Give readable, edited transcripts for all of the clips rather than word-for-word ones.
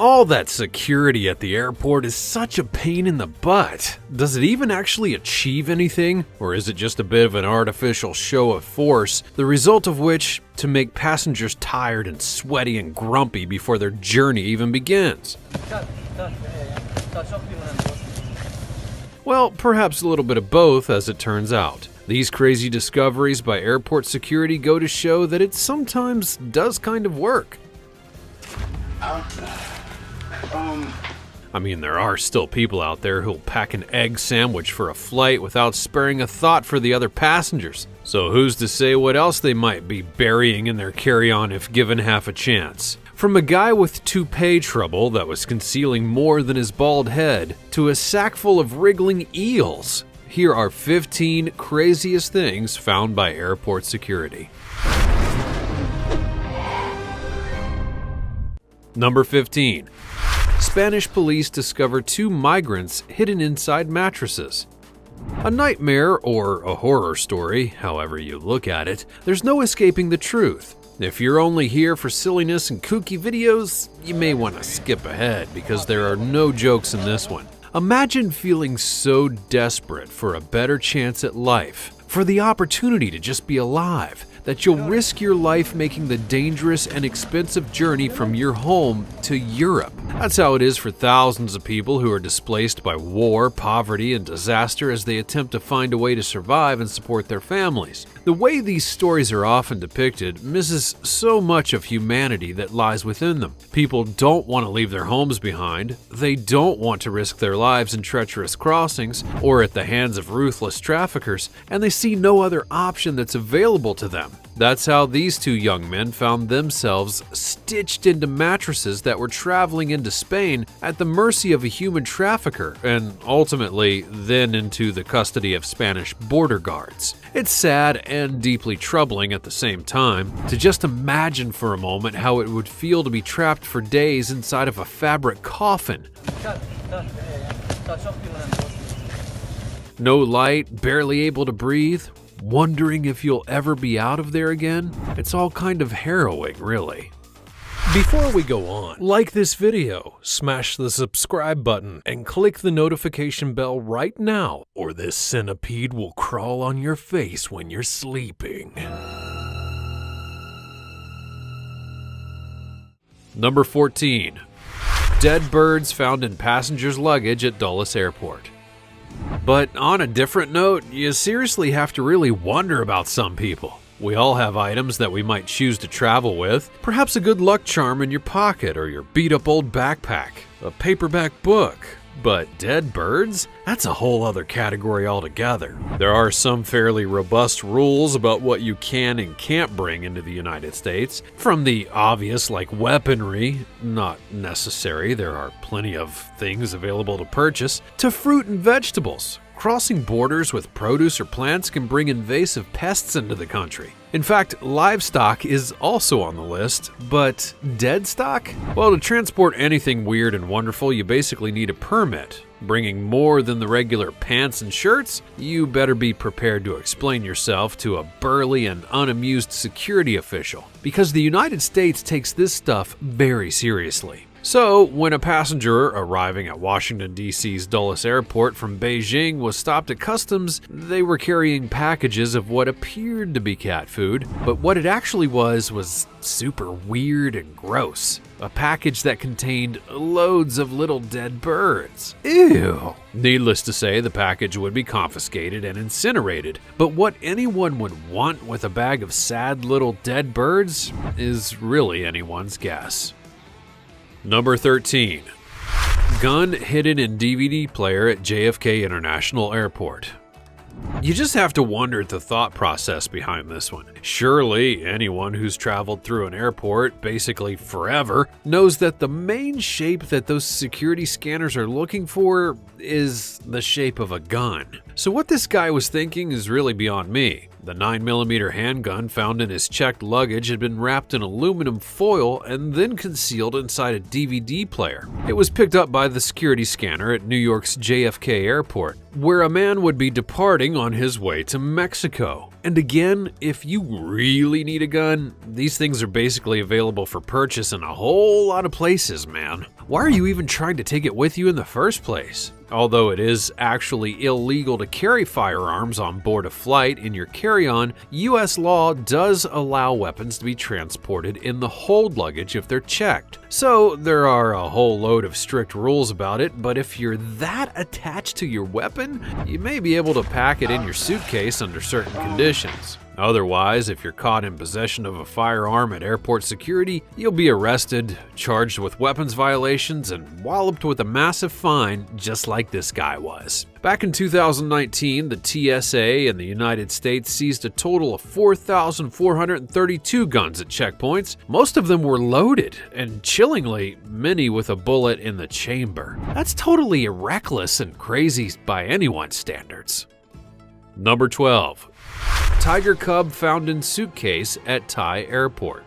All that security at the airport is such a pain in the butt. Does it even actually achieve anything? Or is it just a bit of an artificial show of force, the result of which to make passengers tired and sweaty and grumpy before their journey even begins? Well, perhaps a little bit of both, as it turns out. These crazy discoveries by airport security go to show that it sometimes does kind of work. I mean, there are still people out there who'll pack an egg sandwich for a flight without sparing a thought for the other passengers. So who's to say what else they might be burying in their carry-on if given half a chance? From a guy with toupee trouble that was concealing more than his bald head, to a sack full of wriggling eels, here are 15 craziest things found by airport security. Number 15. Spanish police discover 2 migrants hidden inside mattresses. A nightmare or a horror story, however you look at it, there's no escaping the truth. If you're only here for silliness and kooky videos, you may want to skip ahead because there are no jokes in this one. Imagine feeling so desperate for a better chance at life, for the opportunity to just be alive, that you'll risk your life making the dangerous and expensive journey from your home to Europe. That's how it is for thousands of people who are displaced by war, poverty, and disaster as they attempt to find a way to survive and support their families. The way these stories are often depicted misses so much of humanity that lies within them. People don't want to leave their homes behind, they don't want to risk their lives in treacherous crossings or at the hands of ruthless traffickers, and they see no other option that's available to them. That's how these 2 young men found themselves stitched into mattresses that were traveling into Spain at the mercy of a human trafficker and ultimately then into the custody of Spanish border guards. It's sad and deeply troubling at the same time to just imagine for a moment how it would feel to be trapped for days inside of a fabric coffin. No light, barely able to breathe, wondering if you'll ever be out of there again. It's all kind of harrowing, really. Before we go on, like this video, smash the subscribe button, and click the notification bell right now, or this centipede will crawl on your face when you're sleeping. Number 14. Dead birds found in passengers' luggage at Dulles Airport. But on a different note, you seriously have to really wonder about some people. We all have items that we might choose to travel with, perhaps a good luck charm in your pocket or your beat-up old backpack, a paperback book. But dead birds? That's a whole other category altogether. There are some fairly robust rules about what you can and can't bring into the United States. From the obvious like weaponry, not necessary, there are plenty of things available to purchase, to fruit and vegetables. Crossing borders with produce or plants can bring invasive pests into the country. In fact, livestock is also on the list, but dead stock? Well, to transport anything weird and wonderful, you basically need a permit. Bringing more than the regular pants and shirts? You better be prepared to explain yourself to a burly and unamused security official, because the United States takes this stuff very seriously. So, when a passenger arriving at Washington, D.C.'s Dulles Airport from Beijing was stopped at customs, they were carrying packages of what appeared to be cat food, but what it actually was super weird and gross. A package that contained loads of little dead birds. Ew! Needless to say, the package would be confiscated and incinerated, but what anyone would want with a bag of sad little dead birds is really anyone's guess. Number 13. Gun hidden in DVD player at JFK International Airport. You just have to wonder at the thought process behind this one. Surely anyone who's traveled through an airport basically forever knows that the main shape that those security scanners are looking for is the shape of a gun. So what this guy was thinking is really beyond me. The 9mm handgun found in his checked luggage had been wrapped in aluminum foil and then concealed inside a DVD player. It was picked up by the security scanner at New York's JFK Airport, where a man would be departing on his way to Mexico. And again, if you really need a gun, these things are basically available for purchase in a whole lot of places, man. Why are you even trying to take it with you in the first place? Although it is actually illegal to carry firearms on board a flight in your carry-on, U.S. law does allow weapons to be transported in the hold luggage if they're checked. So there are a whole load of strict rules about it, but if you're that attached to your weapon, you may be able to pack it in your suitcase under certain conditions. Otherwise, if you're caught in possession of a firearm at airport security, you'll be arrested, charged with weapons violations, and walloped with a massive fine just like this guy was. Back in 2019, the TSA in the United States seized a total of 4,432 guns at checkpoints. Most of them were loaded, and chillingly, many with a bullet in the chamber. That's totally reckless and crazy by anyone's standards. Number 12. Tiger cub found in suitcase at Thai airport.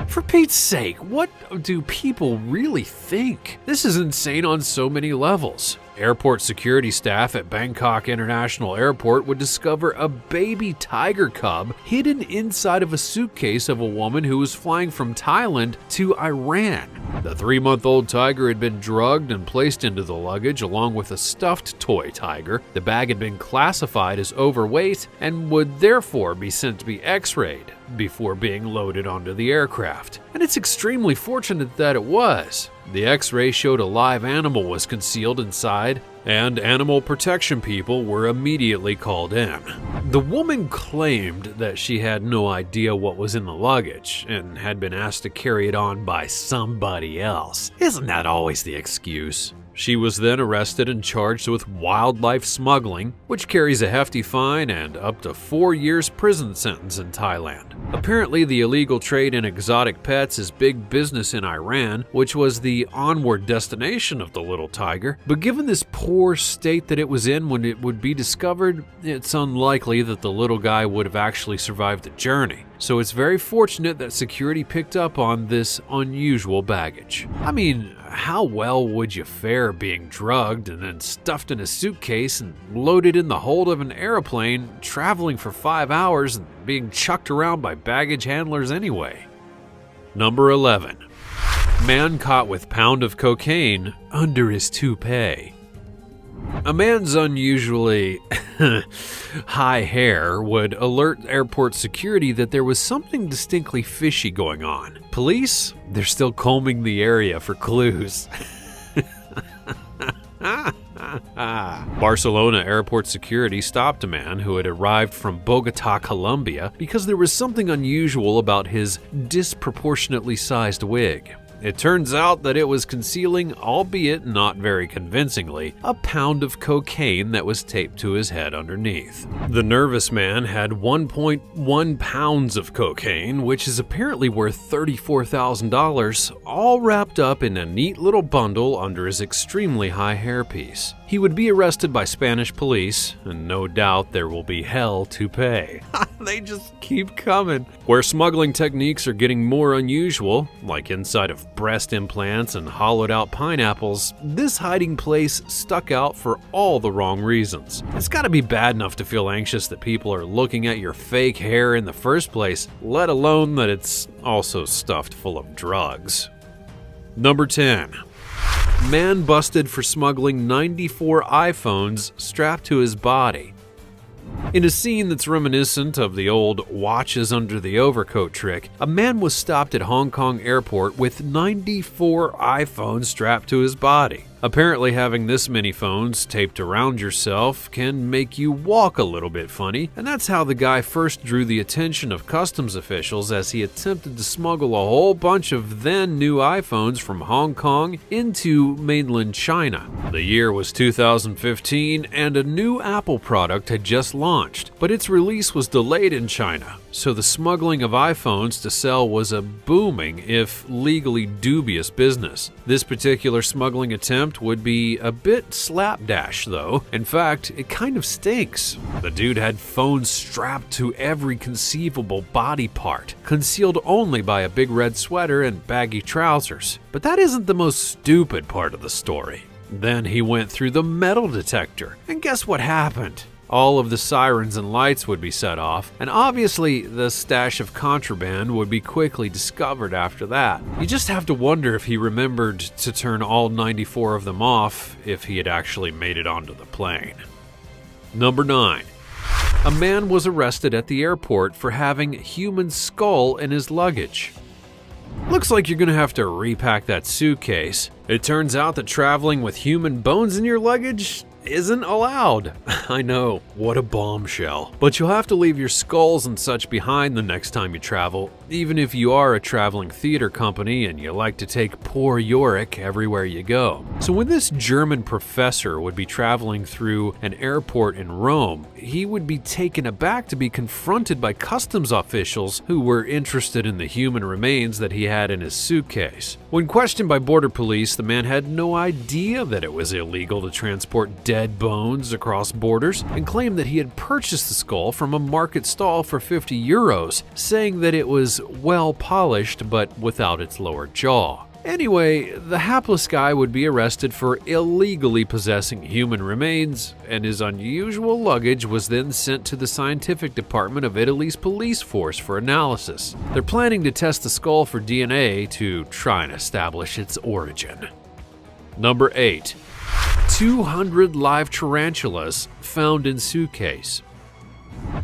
For Pete's sake, what do people really think? This is insane on so many levels. Airport security staff at Bangkok International Airport would discover a baby tiger cub hidden inside of a suitcase of a woman who was flying from Thailand to Iran. The 3-month-old tiger had been drugged and placed into the luggage along with a stuffed toy tiger. The bag had been classified as overweight and would therefore be sent to be x-rayed before being loaded onto the aircraft. And it's extremely fortunate that it was. The x-ray showed a live animal was concealed inside, and animal protection people were immediately called in. The woman claimed that she had no idea what was in the luggage and had been asked to carry it on by somebody else. Isn't that always the excuse? She was then arrested and charged with wildlife smuggling, which carries a hefty fine and up to 4 years prison sentence in Thailand. Apparently, the illegal trade in exotic pets is big business in Iran, which was the onward destination of the little tiger. But given this poor state that it was in when it would be discovered, it's unlikely that the little guy would have actually survived the journey. So it's very fortunate that security picked up on this unusual baggage. I mean, how well would you fare being drugged and then stuffed in a suitcase and loaded in the hold of an airplane, traveling for 5 hours and being chucked around by baggage handlers anyway? Number 11. Man caught with pound of cocaine under his toupee. A man's unusually high hair would alert airport security that there was something distinctly fishy going on. Police, they're still combing the area for clues. Barcelona airport security stopped a man who had arrived from Bogota, Colombia, because there was something unusual about his disproportionately sized wig. It turns out that it was concealing, albeit not very convincingly, a pound of cocaine that was taped to his head underneath. The nervous man had 1.1 pounds of cocaine, which is apparently worth $34,000, all wrapped up in a neat little bundle under his extremely high hairpiece. He would be arrested by Spanish police, and no doubt there will be hell to pay. They just keep coming. Where smuggling techniques are getting more unusual, like inside of breast implants and hollowed out pineapples, this hiding place stuck out for all the wrong reasons. It's gotta be bad enough to feel anxious that people are looking at your fake hair in the first place, let alone that it's also stuffed full of drugs. Number 10. Man busted for smuggling 94 iPhones strapped to his body. In a scene that's reminiscent of the old watches under the overcoat trick, a man was stopped at Hong Kong airport with 94 iPhones strapped to his body. Apparently, having this many phones taped around yourself can make you walk a little bit funny, and that's how the guy first drew the attention of customs officials as he attempted to smuggle a whole bunch of then new iPhones from Hong Kong into mainland China. The year was 2015, and a new Apple product had just launched, but its release was delayed in China. So the smuggling of iPhones to sell was a booming, if legally dubious, business. This particular smuggling attempt would be a bit slapdash though. In fact, it kind of stinks. The dude had phones strapped to every conceivable body part, concealed only by a big red sweater and baggy trousers. But that isn't the most stupid part of the story. Then he went through the metal detector, and guess what happened? all of the sirens and lights would be set off, and obviously the stash of contraband would be quickly discovered after that. You just have to wonder if he remembered to turn all 94 of them off if he had actually made it onto the plane. Number 9. A man was arrested at the airport for having human skull in his luggage. Looks like you're gonna have to repack that suitcase. It turns out that traveling with human bones in your luggage isn't allowed. I know, what a bombshell. But you'll have to leave your skulls and such behind the next time you travel, even if you are a traveling theater company and you like to take poor Yorick everywhere you go. So when this German professor would be traveling through an airport in Rome, he would be taken aback to be confronted by customs officials who were interested in the human remains that he had in his suitcase. When questioned by border police, the man had no idea that it was illegal to transport dead bones across borders and claimed that he had purchased the skull from a market stall for 50 euros, saying that it was well polished but without its lower jaw. Anyway, the hapless guy would be arrested for illegally possessing human remains, and his unusual luggage was then sent to the scientific department of Italy's police force for analysis. They're planning to test the skull for DNA to try and establish its origin. Number 8. 200 live tarantulas found in suitcase.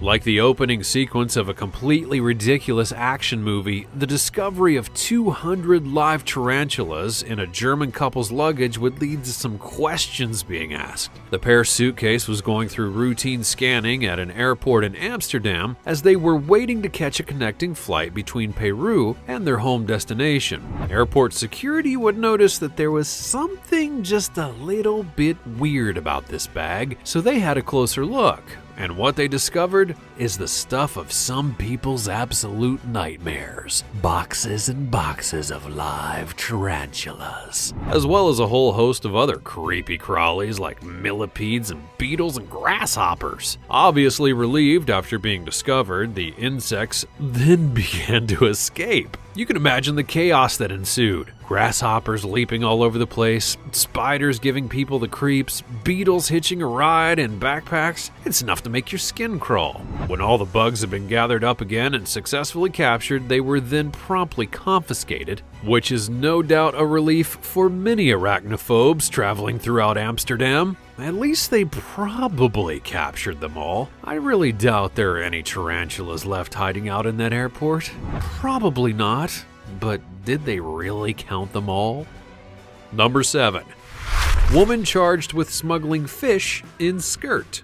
Like the opening sequence of a completely ridiculous action movie, the discovery of 200 live tarantulas in a German couple's luggage would lead to some questions being asked. The pair's suitcase was going through routine scanning at an airport in Amsterdam as they were waiting to catch a connecting flight between Peru and their home destination. Airport security would notice that there was something just a little bit weird about this bag, so they had a closer look. And what they discovered is the stuff of some people's absolute nightmares. Boxes and boxes of live tarantulas. As well as a whole host of other creepy crawlies like millipedes and beetles and grasshoppers. Obviously relieved after being discovered, the insects then began to escape. You can imagine the chaos that ensued. Grasshoppers leaping all over the place, spiders giving people the creeps, beetles hitching a ride in backpacks. It's enough to make your skin crawl. When all the bugs had been gathered up again and successfully captured, they were then promptly confiscated, which is no doubt a relief for many arachnophobes traveling throughout Amsterdam. At least they probably captured them all. I really doubt there are any tarantulas left hiding out in that airport. Probably not, but did they really count them all? Number 7. Woman charged with smuggling fish in skirt.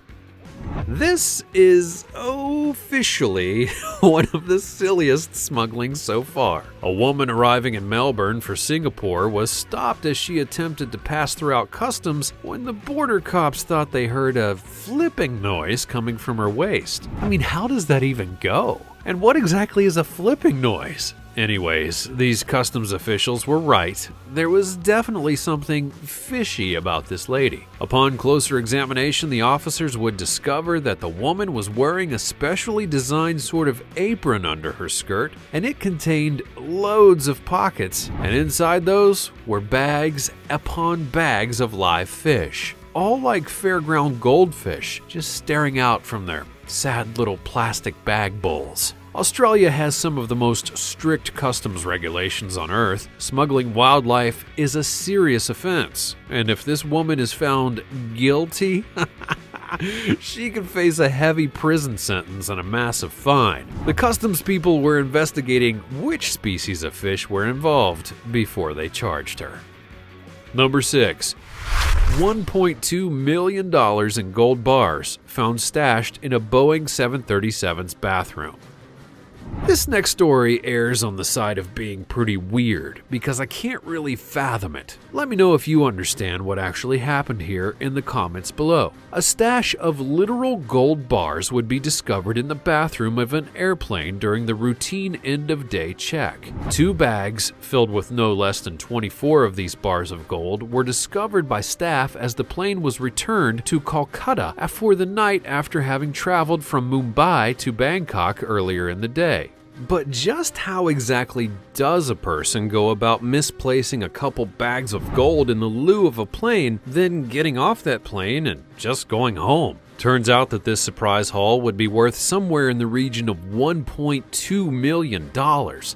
This is officially one of the silliest smugglings so far. A woman arriving in Melbourne for Singapore was stopped as she attempted to pass throughout customs when the border cops thought they heard a flipping noise coming from her waist. I mean, how does that even go? And what exactly is a flipping noise? Anyways, these customs officials were right. There was definitely something fishy about this lady. Upon closer examination, the officers would discover that the woman was wearing a specially designed sort of apron under her skirt, and it contained loads of pockets, and inside those were bags upon bags of live fish. All like fairground goldfish, just staring out from their sad little plastic bag bowls. Australia has some of the most strict customs regulations on Earth. Smuggling wildlife is a serious offense, and if this woman is found guilty, she could face a heavy prison sentence and a massive fine. The customs people were investigating which species of fish were involved before they charged her. Number 6. $1.2 million in gold bars found stashed in a Boeing 737's bathroom. This next story errs on the side of being pretty weird because I can't really fathom it. Let me know if you understand what actually happened here in the comments below. A stash of literal gold bars would be discovered in the bathroom of an airplane during the routine end-of-day check. 2 bags filled with no less than 24 of these bars of gold were discovered by staff as the plane was returned to Kolkata for the night after having traveled from Mumbai to Bangkok earlier in the day. But just how exactly does a person go about misplacing a couple bags of gold in the loo of a plane, then getting off that plane and just going home? Turns out that this surprise haul would be worth somewhere in the region of $1.2 million.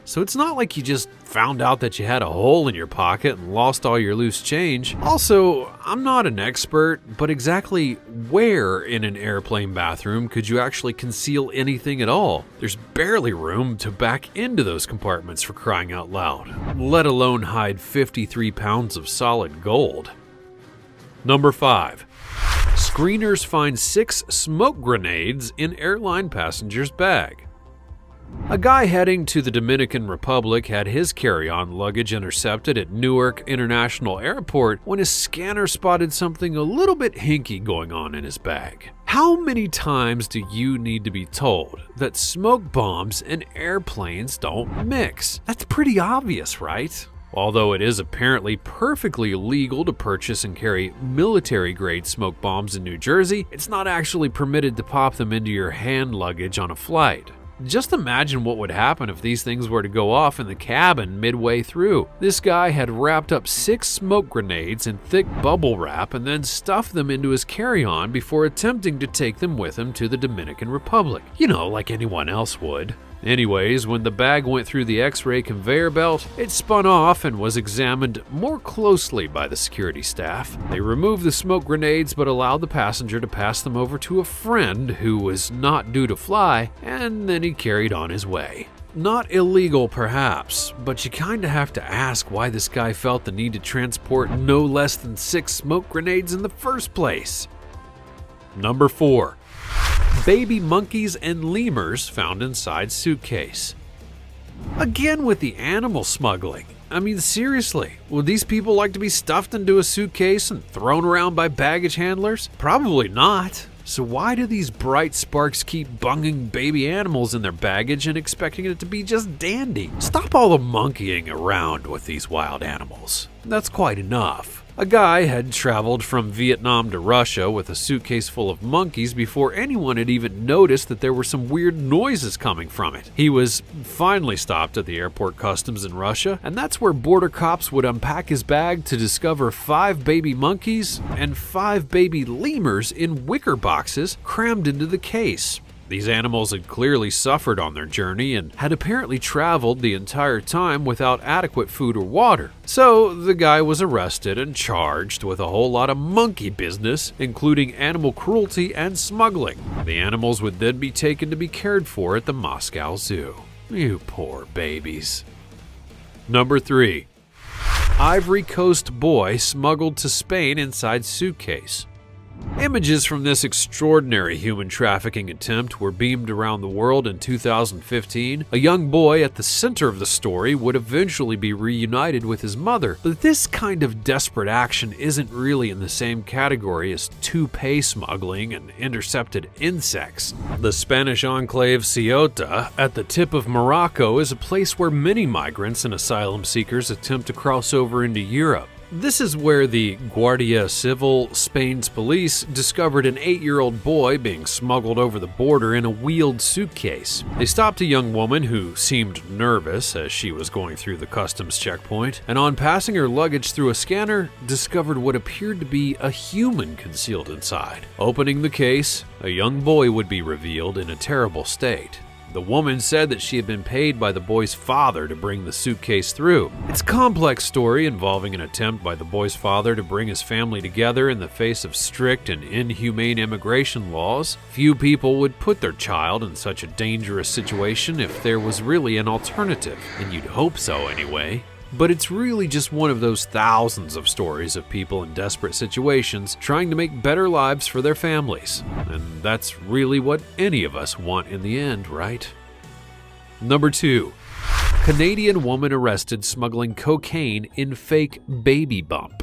So it's not like you just found out that you had a hole in your pocket and lost all your loose change. Also, I'm not an expert, but exactly where in an airplane bathroom could you actually conceal anything at all? There's barely room to back into those compartments, for crying out loud, let alone hide 53 pounds of solid gold. Number 5. Screeners find 6 smoke grenades in airline passenger's bag. A guy heading to the Dominican Republic had his carry-on luggage intercepted at Newark International Airport when his scanner spotted something a little bit hinky going on in his bag. How many times do you need to be told that smoke bombs and airplanes don't mix? That's pretty obvious, right? Although it is apparently perfectly legal to purchase and carry military-grade smoke bombs in New Jersey, it's not actually permitted to pop them into your hand luggage on a flight. Just imagine what would happen if these things were to go off in the cabin midway through. This guy had wrapped up 6 smoke grenades in thick bubble wrap and then stuffed them into his carry-on before attempting to take them with him to the Dominican Republic. You know, like anyone else would. Anyways, when the bag went through the X-ray conveyor belt, it spun off and was examined more closely by the security staff. They removed the smoke grenades but allowed the passenger to pass them over to a friend who was not due to fly, and then he carried on his way. Not illegal perhaps, but you kinda have to ask why this guy felt the need to transport no less than 6 smoke grenades in the first place. Number 4. Baby monkeys and lemurs found inside suitcase. Again with the animal smuggling. I mean, seriously, would these people like to be stuffed into a suitcase and thrown around by baggage handlers? Probably not. So why do these bright sparks keep bunging baby animals in their baggage and expecting it to be just dandy? Stop all the monkeying around with these wild animals. That's quite enough. A guy had traveled from Vietnam to Russia with a suitcase full of monkeys before anyone had even noticed that there were some weird noises coming from it. He was finally stopped at the airport customs in Russia, and that's where border cops would unpack his bag to discover 5 baby monkeys and 5 baby lemurs in wicker boxes crammed into the case. These animals had clearly suffered on their journey and had apparently traveled the entire time without adequate food or water. So the guy was arrested and charged with a whole lot of monkey business, including animal cruelty and smuggling. The animals would then be taken to be cared for at the Moscow Zoo. You poor babies. Number 3. Ivory Coast boy smuggled to Spain inside suitcase. Images from this extraordinary human trafficking attempt were beamed around the world in 2015. A young boy at the center of the story would eventually be reunited with his mother, but this kind of desperate action isn't really in the same category as toupee smuggling and intercepted insects. The Spanish enclave Ceuta, at the tip of Morocco, is a place where many migrants and asylum seekers attempt to cross over into Europe. This is where the Guardia Civil, Spain's police, discovered an 8-year-old boy being smuggled over the border in a wheeled suitcase. They stopped a young woman who seemed nervous as she was going through the customs checkpoint, and on passing her luggage through a scanner, discovered what appeared to be a human concealed inside. Opening the case, a young boy would be revealed in a terrible state. The woman said that she had been paid by the boy's father to bring the suitcase through. It's a complex story involving an attempt by the boy's father to bring his family together in the face of strict and inhumane immigration laws. Few people would put their child in such a dangerous situation if there was really an alternative, and you'd hope so anyway. But it's really just one of those thousands of stories of people in desperate situations trying to make better lives for their families. And that's really what any of us want in the end, right? Number 2. Canadian woman arrested smuggling cocaine in fake baby bump.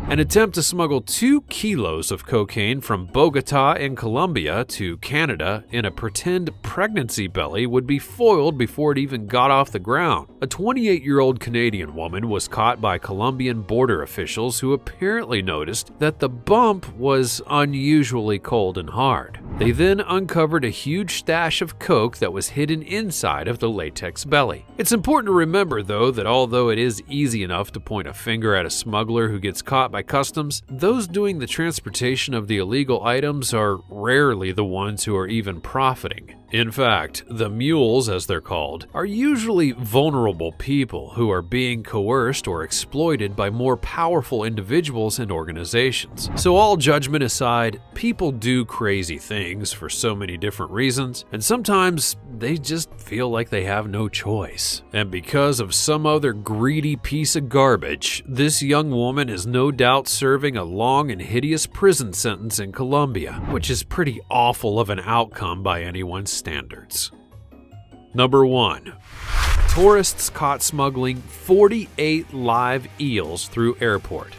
An attempt to smuggle 2 kilos of cocaine from Bogota in Colombia to Canada in a pretend pregnancy belly would be foiled before it even got off the ground. A 28-year-old Canadian woman was caught by Colombian border officials who apparently noticed that the bump was unusually cold and hard. They then uncovered a huge stash of coke that was hidden inside of the latex belly. It's important to remember, though, that although it is easy enough to point a finger at a smuggler who gets caught by by customs, those doing the transportation of the illegal items are rarely the ones who are even profiting. In fact, the mules, as they're called, are usually vulnerable people who are being coerced or exploited by more powerful individuals and organizations. So all judgment aside, people do crazy things for so many different reasons, and sometimes they just feel like they have no choice. And because of some other greedy piece of garbage, this young woman is no doubt serving a long and hideous prison sentence in Colombia, which is pretty awful of an outcome by anyone's standards. Number 1. Tourists caught smuggling 48 live eels through airport.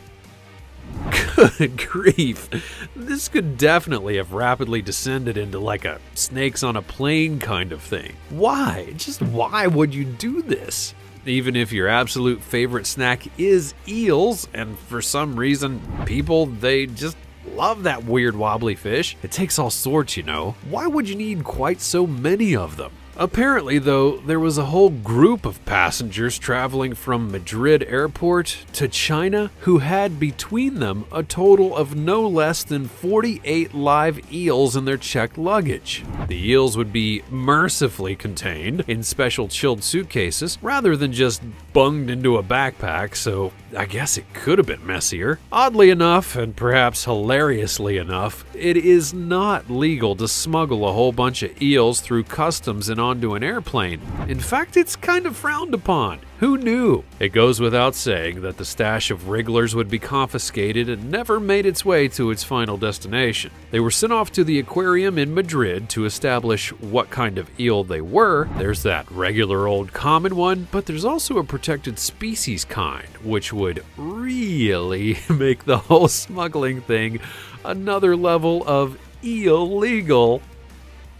Good grief. This could definitely have rapidly descended into like a snakes on a plane kind of thing. Why? Just why would you do this? Even if your absolute favorite snack is eels, and for some reason people, they just love that weird wobbly fish. It takes all sorts, you know. Why would you need quite so many of them? Apparently, though, there was a whole group of passengers traveling from Madrid airport to China who had between them a total of no less than 48 live eels in their checked luggage. The eels would be mercifully contained in special chilled suitcases rather than just bunged into a backpack, so I guess it could have been messier. Oddly enough, and perhaps hilariously enough, it is not legal to smuggle a whole bunch of eels through customs and onto an airplane. In fact, it's kind of frowned upon. Who knew? It goes without saying that the stash of wrigglers would be confiscated and never made its way to its final destination. They were sent off to the aquarium in Madrid to establish what kind of eel they were. There's that regular old common one, but there's also a protected species kind, which would really make the whole smuggling thing another level of illegal.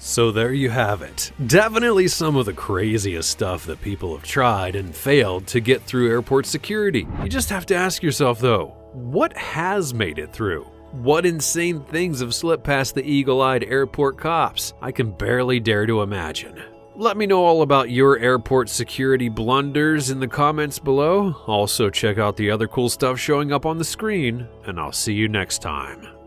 So there you have it. Definitely some of the craziest stuff that people have tried and failed to get through airport security. You just have to ask yourself though, what has made it through? What insane things have slipped past the eagle-eyed airport cops? I can barely dare to imagine. Let me know all about your airport security blunders in the comments below. Also check out the other cool stuff showing up on the screen, and I'll see you next time.